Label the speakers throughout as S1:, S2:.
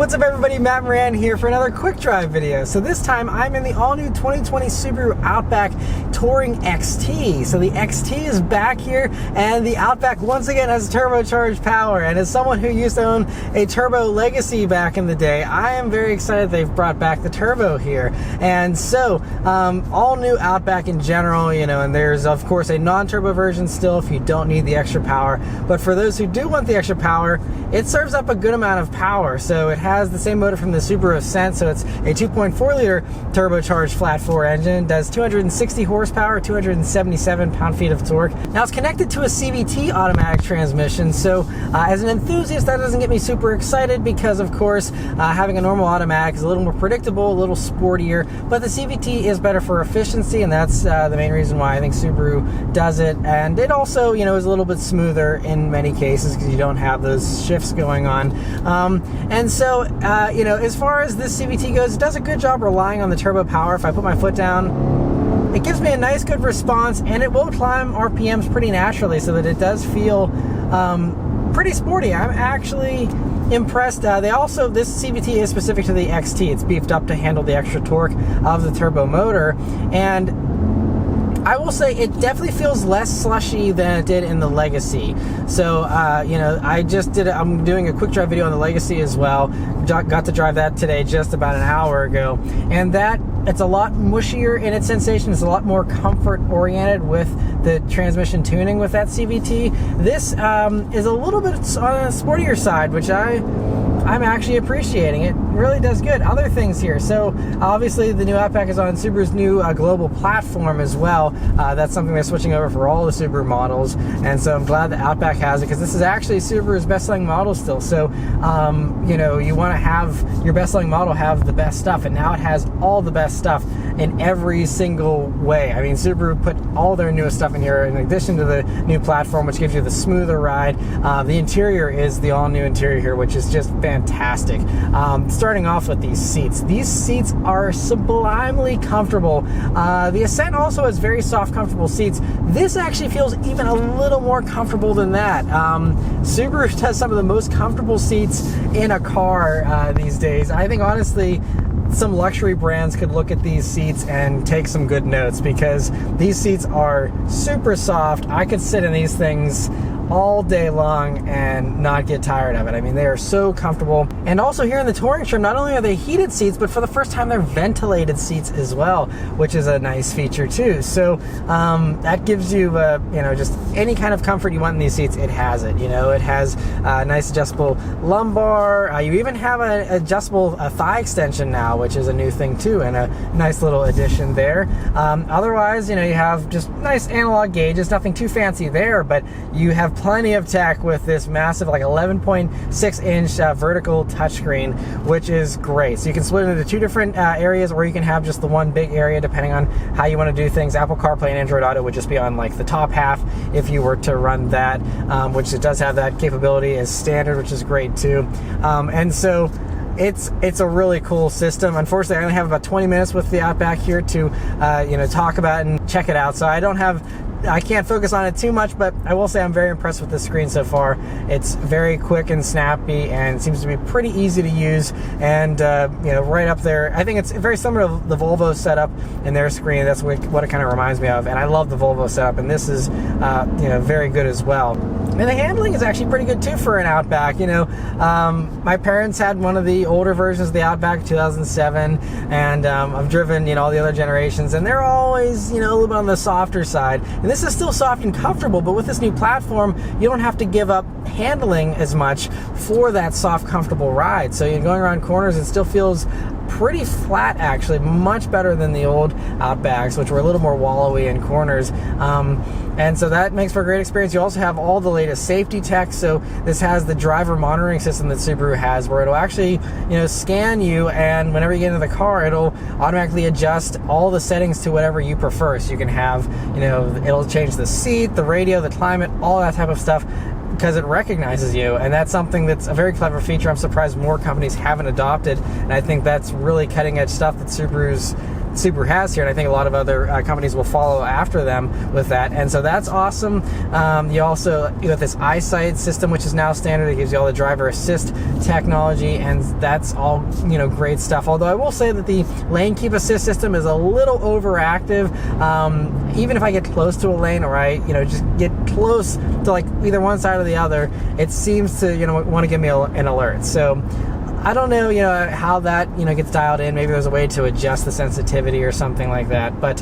S1: What's up everybody, Matt Maran here for another quick drive video. So this time I'm in the all-new 2020 Subaru Outback Touring XT. So the XT is back here, and the Outback once again has turbocharged power. And as someone who used to own a turbo legacy back in the day, I am very excited they've brought back the turbo here. And so all new Outback in general, you know, and there's of course a non-turbo version still if you don't need the extra power. But for those who do want the extra power, it serves up a good amount of power. So it has the same motor from the Subaru Ascent, so it's a 2.4 liter turbocharged flat 4 engine, does 260 horsepower, 277 pound-feet of torque. Now it's connected to a CVT automatic transmission, so as an enthusiast that doesn't get me super excited because of course having a normal automatic is a little more predictable, a little sportier, but the CVT is better for efficiency, and that's the main reason why I think Subaru does it. And it also, you know, is a little bit smoother in many cases because you don't have those shifts going on. And so you know, as far as this CVT goes, it does a good job relying on the turbo power. If I put my foot down, it gives me a nice good response, and it will climb RPMs pretty naturally so that it does feel pretty sporty. I'm actually impressed. This CVT is specific to the XT. It's beefed up to handle the extra torque of the turbo motor, and I will say it definitely feels less slushy than it did in the Legacy. So, you know, I'm doing a quick drive video on the Legacy as well. Got to drive that today just about an hour ago. And it's a lot mushier in its sensation. It's a lot more comfort oriented with the transmission tuning with that CVT. This is a little bit on the sportier side, which I'm actually appreciating. It really does good. Other things here. So obviously the new Outback is on Subaru's new global platform as well. That's something they're switching over for all the Subaru models. And so I'm glad the Outback has it because this is actually Subaru's best-selling model still. So, you know, you want to have your best-selling model have the best stuff, and now it has all the best stuff in every single way. I mean, Subaru put all their newest stuff in here in addition to the new platform, which gives you the smoother ride. The interior is the all-new interior here, which is just fantastic. Starting off with these seats. These seats are sublimely comfortable. The Ascent also has very soft, comfortable seats. This actually feels even a little more comfortable than that. Subaru has some of the most comfortable seats in a car these days. I think honestly, some luxury brands could look at these seats and take some good notes because these seats are super soft. I could sit in these things all day long and not get tired of it. I mean, they are so comfortable. And also here in the touring trim, not only are they heated seats, but for the first time they're ventilated seats as well, which is a nice feature too. So that gives you, you know, just any kind of comfort you want in these seats, it has it. You know, it has a nice adjustable lumbar. You even have an adjustable thigh extension now, which is a new thing too, and a nice little addition there. Otherwise, you know, you have just nice analog gauges, nothing too fancy there, but you have plenty of tech with this massive, like 11.6 inch vertical touchscreen, which is great. So you can split it into two different areas, or you can have just the one big area depending on how you want to do things. Apple CarPlay and Android Auto would just be on like the top half if you were to run that, which it does have that capability as standard, which is great too. And so it's a really cool system. Unfortunately, I only have about 20 minutes with the Outback here to you know, talk about it and check it out. So I can't focus on it too much, but I will say I'm very impressed with the screen so far. It's very quick and snappy, and seems to be pretty easy to use, and you know, right up there. I think it's very similar to the Volvo setup in their screen. That's what it kind of reminds me of, and I love the Volvo setup, and this is you know, very good as well. And the handling is actually pretty good too for an Outback. You know, my parents had one of the older versions of the Outback, 2007, and I've driven, you know, all the other generations, and they're always, you know, a little bit on the softer side. And this is still soft and comfortable, but with this new platform, you don't have to give up handling as much for that soft, comfortable ride. So you're going around corners, it still feels pretty flat, actually, much better than the old Outbacks, which were a little more wallowy in corners. And so that makes for a great experience. You also have all the latest safety tech. So this has the driver monitoring system that Subaru has, where it'll actually, you know, scan you, and whenever you get into the car, it'll automatically adjust all the settings to whatever you prefer. So you can have, you know, it'll change the seat, the radio, the climate, all that type of stuff, because it recognizes you, and that's something that's a very clever feature. I'm surprised more companies haven't adopted, and I think that's really cutting edge stuff that Subaru's Subaru has here, and I think a lot of other companies will follow after them with that, and so that's awesome. You got this Eyesight System, which is now standard. It gives you all the driver assist technology, and that's all, great stuff. Although I will say that the lane keep assist system is a little overactive. Even if I get close to a lane, or I just get close to like either one side or the other, it seems to want to give me an alert. So I don't know how that gets dialed in. Maybe there's a way to adjust the sensitivity or something like that, but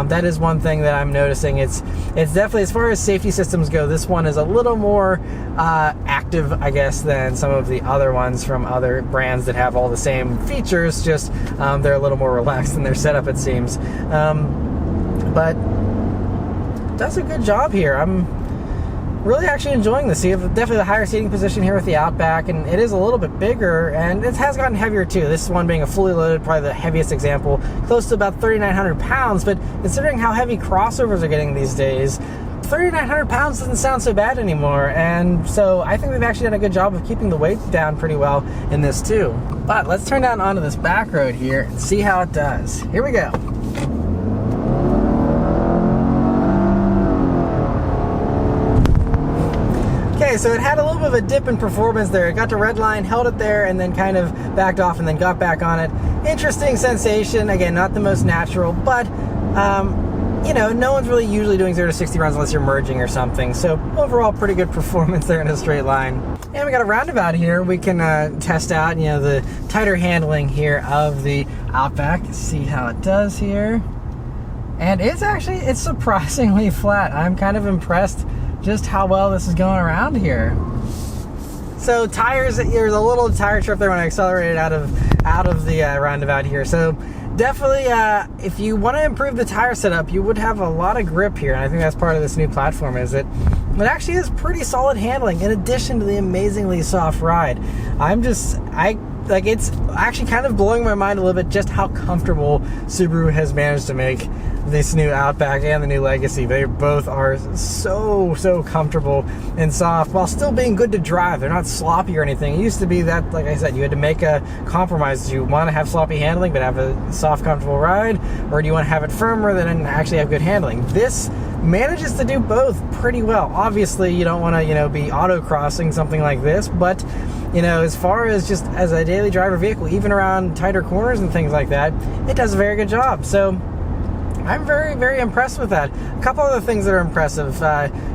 S1: that is one thing that I'm noticing. It's definitely, as far as safety systems go, this one is a little more active, I guess, than some of the other ones from other brands that have all the same features, just they're a little more relaxed in their setup, it seems. But does a good job here. I'm really actually enjoying this. You have definitely the higher seating position here with the Outback, and it is a little bit bigger, and it has gotten heavier too. This one being a fully loaded, probably the heaviest example, close to about 3,900 pounds, but considering how heavy crossovers are getting these days, 3,900 pounds doesn't sound so bad anymore, and so I think they've actually done a good job of keeping the weight down pretty well in this too. But let's turn down onto this back road here and see how it does. Here we go. Okay, so it had a little bit of a dip in performance there. It got to red line, held it there, and then kind of backed off and then got back on it. Interesting sensation. Again, not the most natural, but no one's really usually doing 0 to 60 runs unless you're merging or something. So overall, pretty good performance there in a straight line. And we got a roundabout here. We can test out, the tighter handling here of the Outback. See how it does here. And it's surprisingly flat. I'm kind of impressed just how well this is going around here. So tires, there's a little tire trip there when I accelerated out of the roundabout here. So definitely, if you want to improve the tire setup, you would have a lot of grip here, and I think that's part of this new platform. Is it actually is pretty solid handling in addition to the amazingly soft ride. It's actually kind of blowing my mind a little bit just how comfortable Subaru has managed to make this new Outback and the new Legacy. They both are so comfortable and soft while still being good to drive. They're not sloppy or anything. It used to be that, like I said, you had to make a compromise. Do you want to have sloppy handling but have a soft, comfortable ride, or do you want to have it firmer then actually have good handling? This manages to do both pretty well. Obviously, you don't want to, be auto-crossing something like this, but as far as just as a daily driver vehicle, even around tighter corners and things like that, it does a very good job. So I'm very impressed with that. A couple other things that are impressive.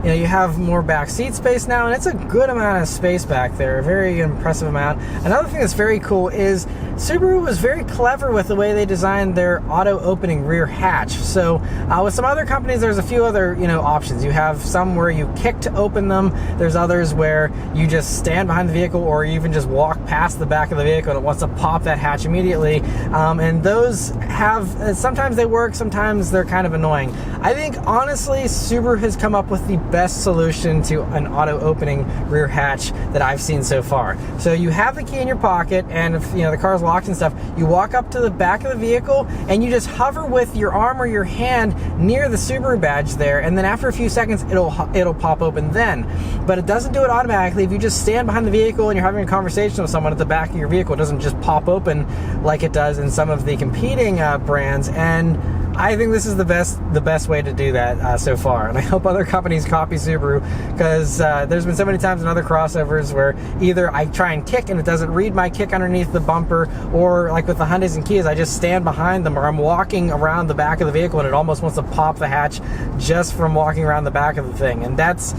S1: You have more back seat space now, and it's a good amount of space back there, a very impressive amount. Another thing that's very cool is Subaru was very clever with the way they designed their auto-opening rear hatch. So with some other companies, there's a few other options. You have some where you kick to open them. There's others where you just stand behind the vehicle, or you even just walk past the back of the vehicle and it wants to pop that hatch immediately. And those have, sometimes they work, sometimes they're kind of annoying. I think honestly Subaru has come up with the best solution to an auto-opening rear hatch that I've seen so far. So you have the key in your pocket, and if the car's locked and stuff, you walk up to the back of the vehicle and you just hover with your arm or your hand near the Subaru badge there, and then after a few seconds it'll pop open then. But it doesn't do it automatically. If you just stand behind the vehicle and you're having a conversation with someone at the back of your vehicle, it doesn't just pop open like it does in some of the competing brands. And I think this is the best way to do that so far, and I hope other companies copy Subaru, because there's been so many times in other crossovers where either I try and kick and it doesn't read my kick underneath the bumper, or like with the Hyundais and Kias, I just stand behind them, or I'm walking around the back of the vehicle and it almost wants to pop the hatch just from walking around the back of the thing, and that's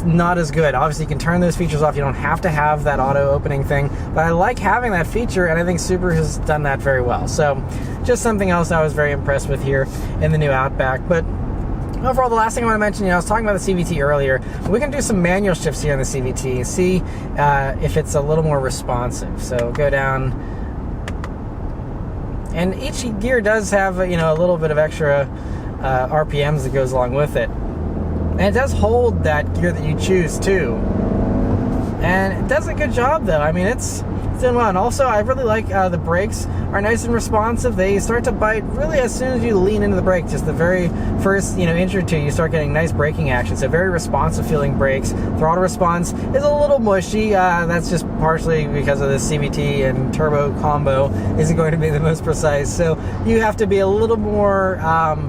S1: not as good. Obviously, you can turn those features off. You don't have to have that auto-opening thing, but I like having that feature, and I think Subaru has done that very well. So just something else I was very impressed with here in the new Outback. But overall, the last thing I want to mention, I was talking about the CVT earlier. We can do some manual shifts here in the CVT, see if it's a little more responsive. So go down, and each gear does have a little bit of extra RPMs that goes along with it. And it does hold that gear that you choose too. And it does a good job though. I mean, it's it's doing well. And also, I really like the brakes are nice and responsive. They start to bite really as soon as you lean into the brake. Just the very first, inch or two, you start getting nice braking action. So very responsive feeling brakes. Throttle response is a little mushy. That's just partially because of the CVT and turbo combo isn't going to be the most precise. So you have to be a little more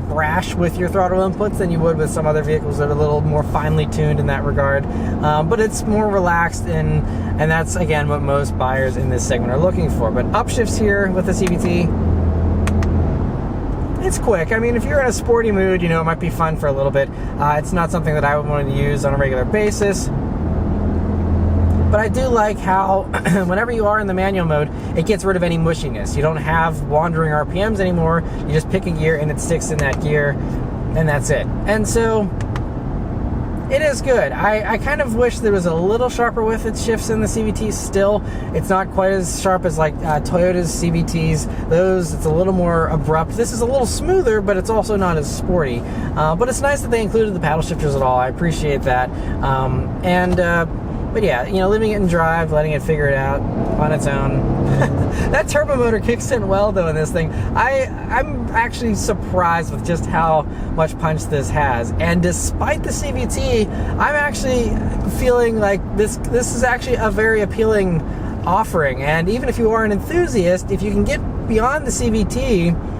S1: brash with your throttle inputs than you would with some other vehicles that are a little more finely tuned in that regard. But it's more relaxed, and that's again what most buyers in this segment are looking for. But upshifts here with the CVT, it's quick. I mean, if you're in a sporty mood, it might be fun for a little bit. It's not something that I would want to use on a regular basis. But I do like how whenever you are in the manual mode, it gets rid of any mushiness. You don't have wandering RPMs anymore. You just pick a gear and it sticks in that gear, and that's it. And so it is good. I kind of wish there was a little sharper with its shifts in the CVT still. It's not quite as sharp as like Toyota's CVTs. Those, it's a little more abrupt. This is a little smoother, but it's also not as sporty. But it's nice that they included the paddle shifters at all. I appreciate that. But yeah, leaving it in drive, letting it figure it out on its own. That turbo motor kicks in well though in this thing. I'm actually surprised with just how much punch this has. And despite the CVT, I'm actually feeling like this is actually a very appealing offering. And even if you are an enthusiast, if you can get beyond the CVT,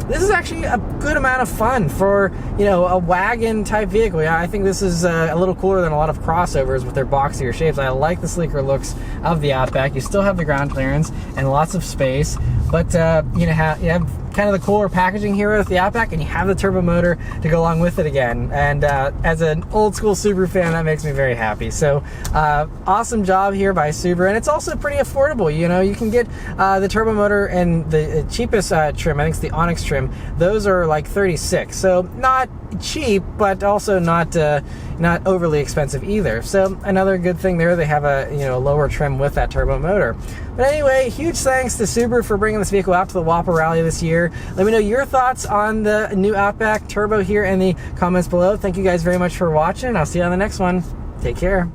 S1: this is actually a good amount of fun for, a wagon type vehicle. Yeah, I think this is a little cooler than a lot of crossovers with their boxier shapes. I like the sleeker looks of the Outback. You still have the ground clearance and lots of space, but you have kind of the cooler packaging here with the Outback, and you have the turbo motor to go along with it again. And as an old school Subaru fan, that makes me very happy. So awesome job here by Subaru, and it's also pretty affordable. You can get the turbo motor and the cheapest trim, I think it's the Onyx trim. Those are like $36, so not cheap, but also not overly expensive either. So another good thing there, they have a lower trim with that turbo motor. But anyway, huge thanks to Subaru for bringing this vehicle out to the WAPA Rally this year. Let me know your thoughts on the new Outback Turbo here in the comments below. Thank you guys very much for watching. I'll see you on the next one. Take care.